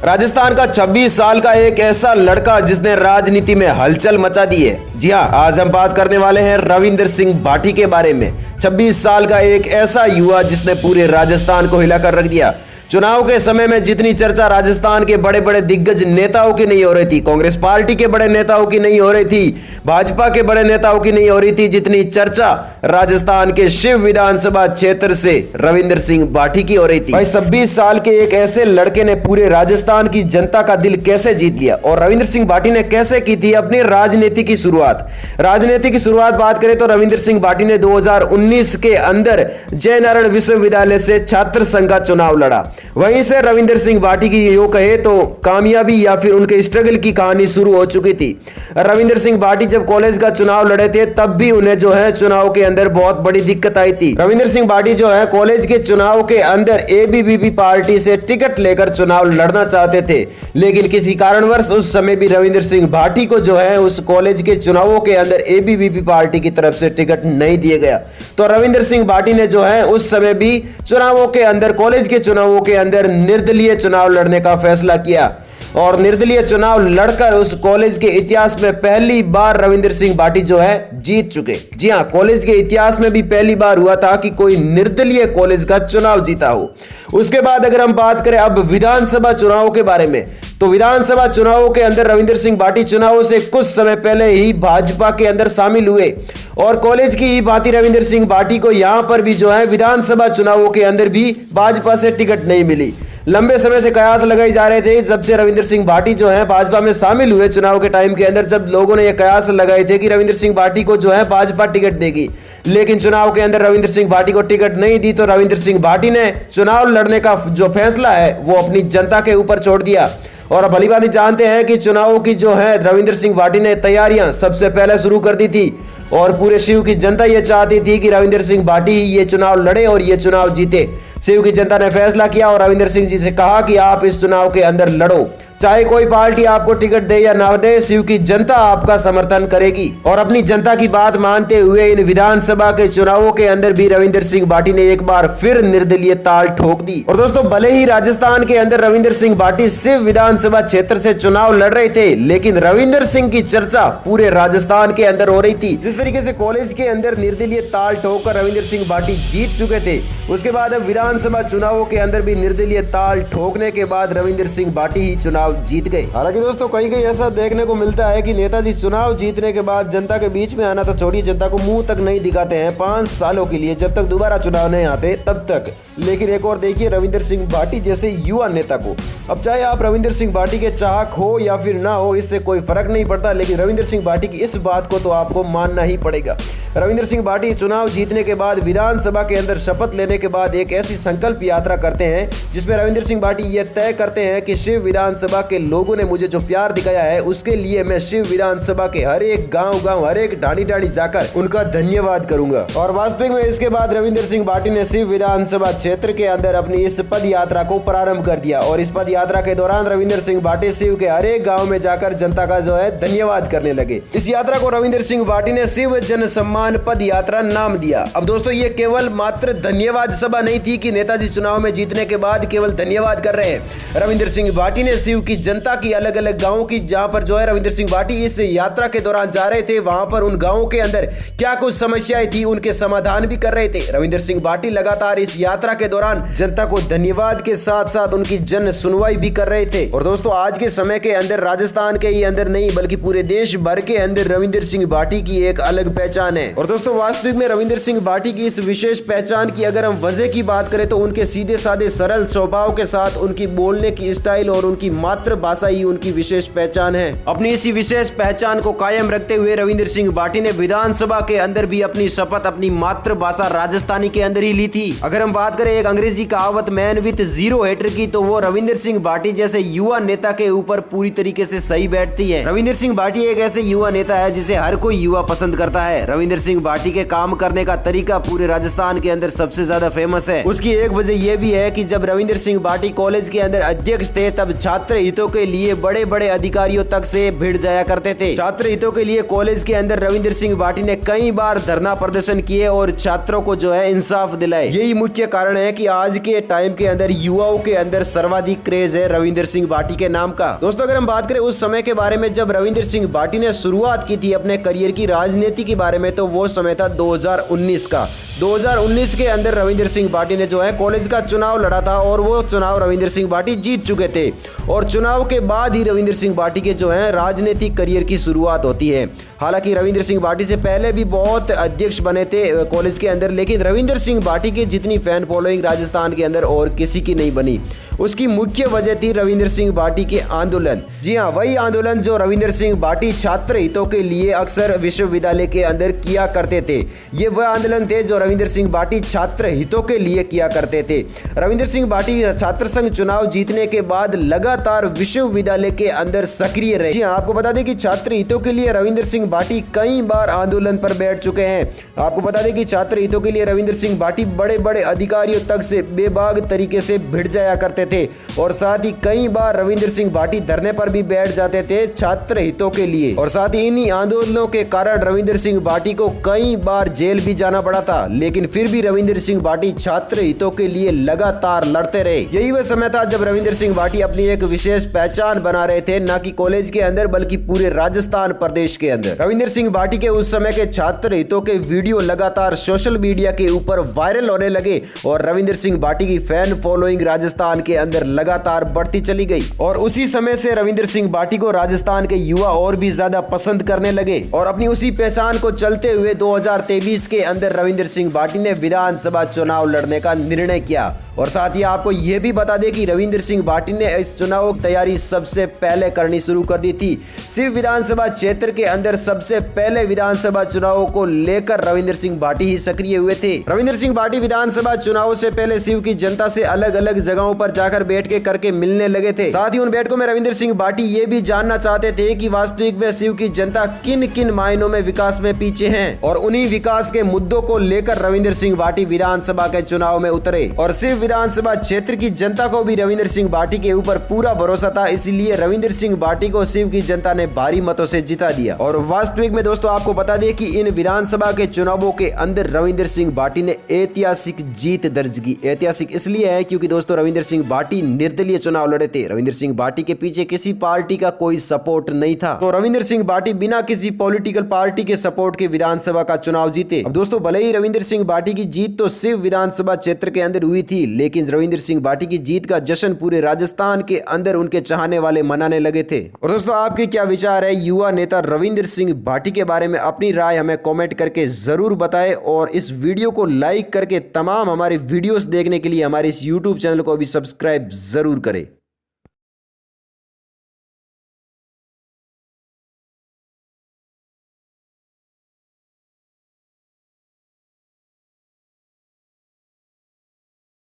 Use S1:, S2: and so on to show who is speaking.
S1: राजस्थान का 26 साल का एक ऐसा लड़का जिसने राजनीति में हलचल मचा दी है। जी हां, आज हम बात करने वाले हैं रविंदर सिंह भाटी के बारे में। 26 साल का एक ऐसा युवा जिसने पूरे राजस्थान को हिलाकर रख दिया। चुनाव के समय में जितनी चर्चा राजस्थान के बड़े बड़े दिग्गज नेताओं की नहीं हो रही थी, कांग्रेस पार्टी के बड़े नेताओं की नहीं हो रही थी, भाजपा के बड़े नेताओं की नहीं हो रही थी, जितनी चर्चा राजस्थान के शिव विधानसभा क्षेत्र से रविंदर सिंह भाटी की हो रही थी। भाई 26 साल के एक ऐसे लड़के ने पूरे राजस्थान की जनता का दिल कैसे जीत लिया और रविंदर सिंह भाटी ने कैसे की थी अपनी राजनीति की शुरुआत। राजनीति की शुरुआत बात करें तो रविंदर सिंह भाटी ने 2019 के अंदर जयनारायण विश्वविद्यालय से छात्र संघ का चुनाव लड़ा। वहीं से रविंदर सिंह भाटी की यूं कहे तो कामयाबी या फिर उनके स्ट्रगल की कहानी शुरू हो चुकी थी। रविंदर सिंह भाटी जब कॉलेज का चुनाव लड़े थे तब भी उन्हें जो है चुनाव के अंदर बहुत बड़ी दिक्कत आई थी। रविंदर सिंह भाटी जो है कॉलेज के चुनाव के अंदर एबीवीपी पार्टी से टिकट लेकर चुनाव लड़ना चाहते थे, लेकिन किसी कारणवश उस समय भी रविंदर सिंह भाटी को जो है उस कॉलेज के चुनावों के अंदर एबीवीपी पार्टी की तरफ से टिकट नहीं दिया गया। तो रविंदर सिंह भाटी ने जो है उस समय भी चुनावों के अंदर कॉलेज के चुनावों के अंदर निर्दलीय चुनाव लड़ने का फैसला किया और निर्दलीय चुनाव लड़कर उस कॉलेज के इतिहास में पहली बार रविंदर सिंह भाटी जो है जीत चुके। जी हां, कॉलेज के इतिहास में भी पहली बार हुआ था कि कोई निर्दलीय कॉलेज का चुनाव जीता हो। उसके बाद अगर हम बात करें अब विधानसभा चुनाव के बारे में, तो विधानसभा चुनावों के अंदर रविंदर सिंह भाटी चुनावों से कुछ समय पहले ही भाजपा के अंदर शामिल हुए और कॉलेज की ही भांति रविंदर सिंह भाटी को यहां पर भी जो है विधानसभा चुनावों के अंदर भी भाजपा से टिकट नहीं मिली। लंबे समय से कयास लगाई जा रहे थे, जब से रविंदर सिंह भाटी जो है भाजपा में शामिल हुए चुनाव के टाइम के अंदर, जब लोगों ने यह कयास लगाए थे कि रविंदर सिंह भाटी को जो है भाजपा टिकट देगी, लेकिन चुनाव के अंदर रविंदर सिंह भाटी को टिकट नहीं दी। तो रविंदर सिंह भाटी ने चुनाव लड़ने का जो फैसला है वो अपनी जनता के ऊपर छोड़ दिया। और भली भांति जानते हैं कि चुनावों की जो है रविंदर सिंह भाटी ने तैयारियां सबसे पहले शुरू कर दी थी और पूरे शिव की जनता ये चाहती थी कि रविंदर सिंह भाटी ही ये चुनाव लड़े और ये चुनाव जीते। शिव की जनता ने फैसला किया और रविंदर सिंह जी से कहा कि आप इस चुनाव के अंदर लड़ो, चाहे कोई पार्टी आपको टिकट दे या ना दे, शिव की जनता आपका समर्थन करेगी। और अपनी जनता की बात मानते हुए इन विधानसभा के चुनावों के अंदर भी रविंदर सिंह भाटी ने एक बार फिर निर्दलीय ताल ठोक दी। और दोस्तों, भले ही राजस्थान के अंदर रविंदर सिंह भाटी शिव विधानसभा क्षेत्र से चुनाव लड़ रहे थे, लेकिन रविंदर सिंह की चर्चा पूरे राजस्थान के अंदर हो रही थी। जिस तरीके से कॉलेज के अंदर निर्दलीय ताल ठोक कर रविंदर सिंह भाटी जीत चुके थे, उसके बाद अब विधानसभा चुनावों के अंदर भी निर्दलीय ताल ठोकने के बाद रविंदर सिंह भाटी ही चुनाव जीत गए। हालांकि दोस्तों, कहीं कहीं ऐसा देखने को मिलता है कि नेताजी चुनाव जीतने के बाद जनता के बीच में आना तो छोड़िए, जनता को मुंह तक नहीं दिखाते हैं 5 सालों के लिए, जब तक दोबारा चुनाव नहीं आते तब तक। लेकिन एक और देखिए रविंदर सिंह भाटी जैसे युवा नेता को, अब चाहे आप रविंदर सिंह भाटी के चाहक हो या फिर ना हो, इससे कोई फर्क नहीं पड़ता, लेकिन रविंदर सिंह भाटी की इस बात को तो आपको मानना ही पड़ेगा। रविंदर सिंह भाटी चुनाव जीतने के बाद विधानसभा के अंदर शपथ लेने के बाद एक ऐसी संकल्प यात्रा करते हैं जिसमें रविंदर सिंह भाटी ये तय करते हैं कि शिव विधानसभा के लोगों ने मुझे जो प्यार दिखाया है उसके लिए मैं शिव विधानसभा के हर एक गांव हर एक ढाणी जाकर उनका धन्यवाद करूंगा। और वास्तविक में इसके बाद रविंदर सिंह भाटी ने शिव विधानसभा क्षेत्र के अंदर अपनी इस पद यात्रा को प्रारंभ कर दिया और इस पद यात्रा के दौरान रविंदर सिंह भाटी शिव के हर एक गाँव में जाकर जनता का जो है धन्यवाद करने लगे। इस यात्रा को रविंदर सिंह भाटी ने शिव जन सम्मान पद यात्रा नाम दिया। अब दोस्तों, ये केवल मात्र धन्यवाद सभा नहीं थी कि नेताजी चुनाव में जीतने के बाद केवल धन्यवाद कर रहे हैं। रविंदर सिंह भाटी ने शिव की जनता की अलग अलग गांवों की, जहां पर जो है रविंदर सिंह भाटी इस यात्रा के दौरान जा रहे थे, वहां पर उन गांवों के अंदर क्या कुछ समस्याएं थी उनके समाधान भी कर रहे थे। रविंदर सिंह भाटी लगातार इस यात्रा के दौरान जनता को धन्यवाद के साथ साथ उनकी जन सुनवाई भी कर रहे थे। और दोस्तों, आज के समय के अंदर राजस्थान के ही अंदर नहीं बल्कि पूरे देश भर के अंदर रविंदर सिंह भाटी की एक अलग पहचान है। और दोस्तों, वास्तविक में रविंदर सिंह भाटी की इस विशेष पहचान की अगर हम वजह की बात करें तो उनके सीधे साधे सरल स्वभाव के साथ उनकी बोलने की स्टाइल और उनकी मातृभाषा ही उनकी विशेष पहचान है। अपनी इसी विशेष पहचान को कायम रखते हुए रविंदर सिंह भाटी ने विधानसभा के अंदर भी अपनी शपथ अपनी मातृभाषा राजस्थानी के अंदर ही ली थी। अगर हम बात करें एक अंग्रेजी कहावत मैन विद 0 हेटर की, तो वो रविंदर सिंह भाटी जैसे युवा नेता के ऊपर पूरी तरीके से सही बैठती है। रविंदर सिंह भाटी एक ऐसे युवा नेता है जिसे हर कोई युवा पसंद करता है। रविंदर सिंह भाटी के काम करने का तरीका पूरे राजस्थान के अंदर सबसे ज्यादा फेमस है। उसकी एक वजह यह भी है कि जब रविंदर सिंह भाटी कॉलेज के अंदर अध्यक्ष थे तब छात्र हितों के लिए बड़े बड़े अधिकारियों तक से भिड़ जाया करते थे। छात्र हितों के लिए कॉलेज के अंदर रविंदर सिंह भाटी ने कई बार धरना प्रदर्शन किए और छात्रों को जो है इंसाफ दिलाए। यही मुख्य कारण है कि आज के टाइम के अंदर युवाओं के अंदर सर्वाधिक क्रेज है रविंदर सिंह भाटी के नाम का। दोस्तों अगर हम बात करें उस समय के बारे में जब रविंदर सिंह भाटी ने शुरुआत की थी अपने करियर की राजनीति के बारे में, तो वो समय था 2019 का। 2019 के अंदर रविंदर सिंह भाटी ने जो है कॉलेज का चुनाव लड़ा था और वो चुनाव रविंदर सिंह भाटी जीत चुके थे। और चुनाव के बाद ही रविंदर सिंह भाटी के जो है राजनीतिक करियर की शुरुआत होती है। हालांकि रविंदर सिंह भाटी से पहले भी बहुत अध्यक्ष बने थे कॉलेज के अंदर, लेकिन रविंदर सिंह भाटी की जितनी फैन फॉलोइंग राजस्थान के अंदर और किसी की नहीं बनी। उसकी मुख्य वजह थी रविंदर सिंह भाटी के आंदोलन। जी हाँ, वही आंदोलन जो रविंदर सिंह भाटी छात्र हितों के लिए अक्सर विश्वविद्यालय के अंदर किया करते थे। ये वह आंदोलन थे जो रविंदर सिंह भाटी छात्र हितों के लिए किया करते थे। रविंदर सिंह भाटी छात्र संघ चुनाव जीतने के बाद लगातार विश्वविद्यालय के अंदर सक्रिय रहे। जी हाँ, आपको बता दें कि छात्र हितों के लिए रविंदर सिंह भाटी कई बार आंदोलन पर बैठ चुके हैं। आपको बता दें कि छात्र हितों के लिए रविंदर सिंह भाटी बड़े बड़े अधिकारियों तक से बेबाक तरीके से भिड़ जाया करते थे और साथ ही कई बार रविंदर सिंह भाटी धरने पर भी बैठ जाते थे छात्र हितों के लिए। और साथ ही इन्हीं आंदोलनों के कारण रविंदर सिंह भाटी को कई बार जेल भी जाना पड़ा था, लेकिन फिर भी रविंदर सिंह भाटी छात्र हितों के लिए लगातार लड़ते रहे। यही वह समय था जब रविंदर सिंह भाटी अपनी एक विशेष पहचान बना रहे थे, न कि कॉलेज के अंदर बल्कि पूरे राजस्थान प्रदेश के अंदर। रविंदर सिंह भाटी के उस समय के छात्र हितों के वीडियो लगातार सोशल मीडिया के ऊपर वायरल होने लगे और रविंदर सिंह भाटी की फैन फॉलोइंग राजस्थान के अंदर लगातार बढ़ती चली गई। और उसी समय से रविंदर सिंह भाटी को राजस्थान के युवा और भी ज्यादा पसंद करने लगे और अपनी उसी पहचान को चलते हुए 2023 के अंदर रविंदर सिंह भाटी ने विधानसभा चुनाव लड़ने का निर्णय किया। और साथ ही आपको यह भी बता दें कि रविंदर सिंह भाटी ने इस चुनाव की तैयारी सबसे पहले करनी शुरू कर दी थी। सिर्फ विधानसभा क्षेत्र के अंदर सबसे पहले विधानसभा चुनाव को लेकर रविंदर सिंह भाटी ही सक्रिय हुए थे। रविंदर सिंह भाटी विधानसभा चुनाव से पहले शिव की जनता से अलग अलग जगहों पर जाकर बैठ के करके मिलने लगे थे। साथ ही उन बैठकों में रविंदर सिंह भाटी ये भी जानना चाहते थे कि वास्तविक में शिव की जनता किन किन मायनों में विकास में पीछे है और उन्हीं विकास के मुद्दों को लेकर रविंदर सिंह भाटी विधानसभा के चुनाव में उतरे। और सिर्फ विधानसभा क्षेत्र की जनता को भी रविंदर सिंह भाटी के ऊपर पूरा भरोसा था, इसलिए रविंदर सिंह भाटी को शिव की जनता ने भारी मतों से जिता दिया। और वास्तविक में दोस्तों आपको बता दें कि इन विधानसभा के चुनावों के अंदर रविंदर सिंह भाटी ने ऐतिहासिक जीत दर्ज की। ऐतिहासिक इसलिए है क्योंकि दोस्तों रविंदर सिंह भाटी निर्दलीय चुनाव लड़े थे। रविंदर सिंह भाटी के पीछे किसी पार्टी का कोई सपोर्ट नहीं था, तो रविंदर सिंह भाटी बिना किसी पॉलिटिकल पार्टी के सपोर्ट के विधानसभा का चुनाव जीते। अब दोस्तों भले ही रविंदर सिंह भाटी की जीत तो सिर्फ विधानसभा क्षेत्र के अंदर हुई थी, लेकिन रविंदर सिंह भाटी की जीत का जश्न पूरे राजस्थान के अंदर उनके चाहने वाले मनाने लगे थे। और दोस्तों आपके क्या विचार है युवा नेता रविंदर सिंह भाटी के बारे में? अपनी राय हमें कमेंट करके जरूर बताएं और इस वीडियो को लाइक करके तमाम हमारे वीडियोस देखने के लिए हमारे इस YouTube चैनल को भी सब्सक्राइब जरूर करें।